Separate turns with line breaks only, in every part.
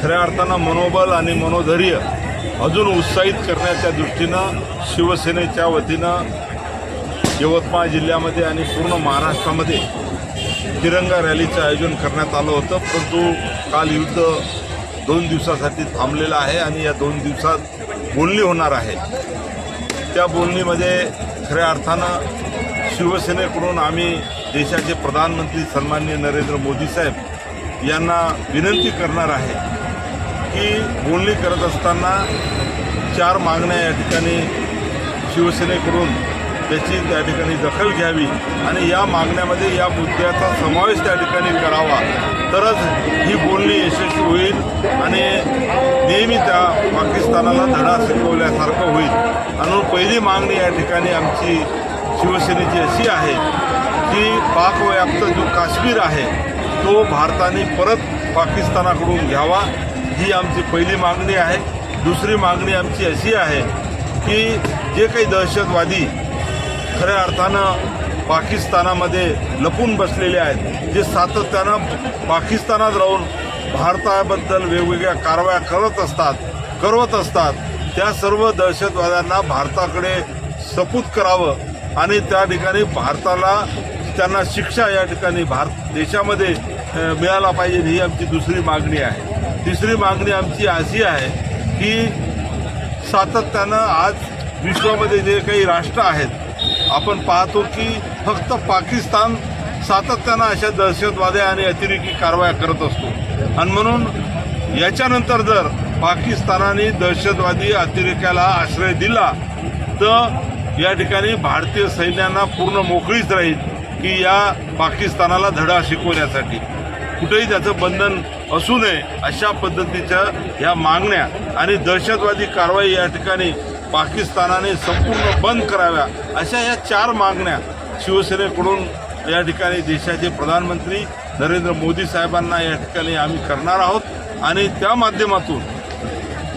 खऱ्या अर्थानं मनोबल आणि मनोधैर्य अजून उत्साहित करण्याच्या दृष्टीनं शिवसेनेच्या वतीनं यवतमाळ जिल्ह्यामध्ये आणि पूर्ण महाराष्ट्रामध्ये तिरंगा रॅलीचं आयोजन करण्यात आलं होतं। परंतु काल युद्ध 2 दिवसासाठी थांबलेलं आहे आणि या 2 दिवसात बोलणी होणार आहे। त्या बोलणीमध्ये खऱ्या अर्थानं शिवसेनेकडून आम्ही देशाचे प्रधानमंत्री सन्माननीय नरेंद्र मोदी साहेब यांना विनंती करणार आहे की बोलणी करत असताना 4 मागण्या या ठिकाणी शिवसेनेकडून त्याची त्या ठिकाणी दखल घ्यावी आणि या मागण्यामध्ये या मुद्द्याचा समावेश त्या ठिकाणी करावा, तरच ही बोलणी यशस्वी होईल आणि नेहमी त्या पाकिस्तानाला धडा शिकवल्यासारखं होईल। आणि पहिली मागणी या ठिकाणी आमची शिवसेनेची अशी आहे की पाकव्याप्त जो काश्मीर आहे तो भारताने परत पाकिस्तानाकडून घ्यावा, ही आमची पहिली मागणी आहे। दुसरी मागणी आमची अशी आहे की जे काही दहशतवादी खऱ्या अर्थानं पाकिस्तानामध्ये लपून बसलेले आहेत, जे सातत्यानं पाकिस्तानात राहून भारताबद्दल वेगवेगळ्या कारवाया करत असतात, त्या सर्व दहशतवाद्यांना भारताकडे सपूत करावं आणि त्या ठिकाणी भारताला त्यांना शिक्षा या ठिकाणी देशामध्ये मिळाला पाहिजे, ही आमची दुसरी मागणी आहे। तिसरी मागणी आमची अशी आहे की सातत्यानं आज विश्वामध्ये जे काही राष्ट्र आहेत, आपण पाहतो की फक्त पाकिस्तान सातत्यानं अशा दहशतवादी आणि अतिरेकी कारवाया करत असतो आणि म्हणून याच्यानंतर जर पाकिस्तानाने दहशतवादी अतिरेक्याला आश्रय दिला तर या ठिकाणी भारतीय सैन्यांना पूर्ण मोकळीच राहील की या पाकिस्तानाला धडा शिकवण्यासाठी कुठेही त्याचं बंधन असू नये, अशा पद्धतीच्या ह्या मागण्या आणि दहशतवादी कारवाई या ठिकाणी पाकिस्तानाने संपूर्ण बंद कराव्या, अशा या 4 मागण्या शिवसेनेकडून या ठिकाणी देशाचे प्रधानमंत्री नरेंद्र मोदी साहेबांना या ठिकाणी आम्ही करणार आहोत आणि त्या माध्यमातून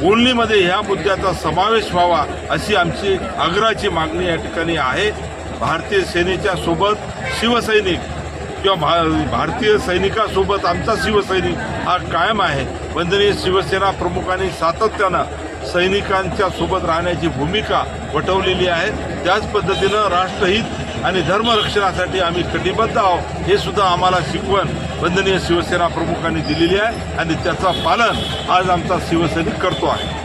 बोलणीमध्ये ह्या मुद्द्याचा समावेश व्हावा, अशी आमची आग्रहाची मागणी या ठिकाणी आहे। भारतीय सेनेच्या सोबत शिवसैनिक किंवा भारतीय सैनिकासोबत आमचा शिवसैनिक हा कायम आहे। वंदनीय शिवसेना प्रमुखांनी सातत्यानं सैनिकांच्या सोबत राहण्याची भूमिका वठवलेली आहे। त्याच पद्धतीनं राष्ट्रहित आणि धर्मरक्षणासाठी आम्ही कटिबद्ध आहोत, हे सुद्धा आम्हाला शिकवण वंदनीय शिवसेना प्रमुखांनी दिलेली आहे आणि त्याचं पालन आज आमचा शिवसैनिक करतो आहे।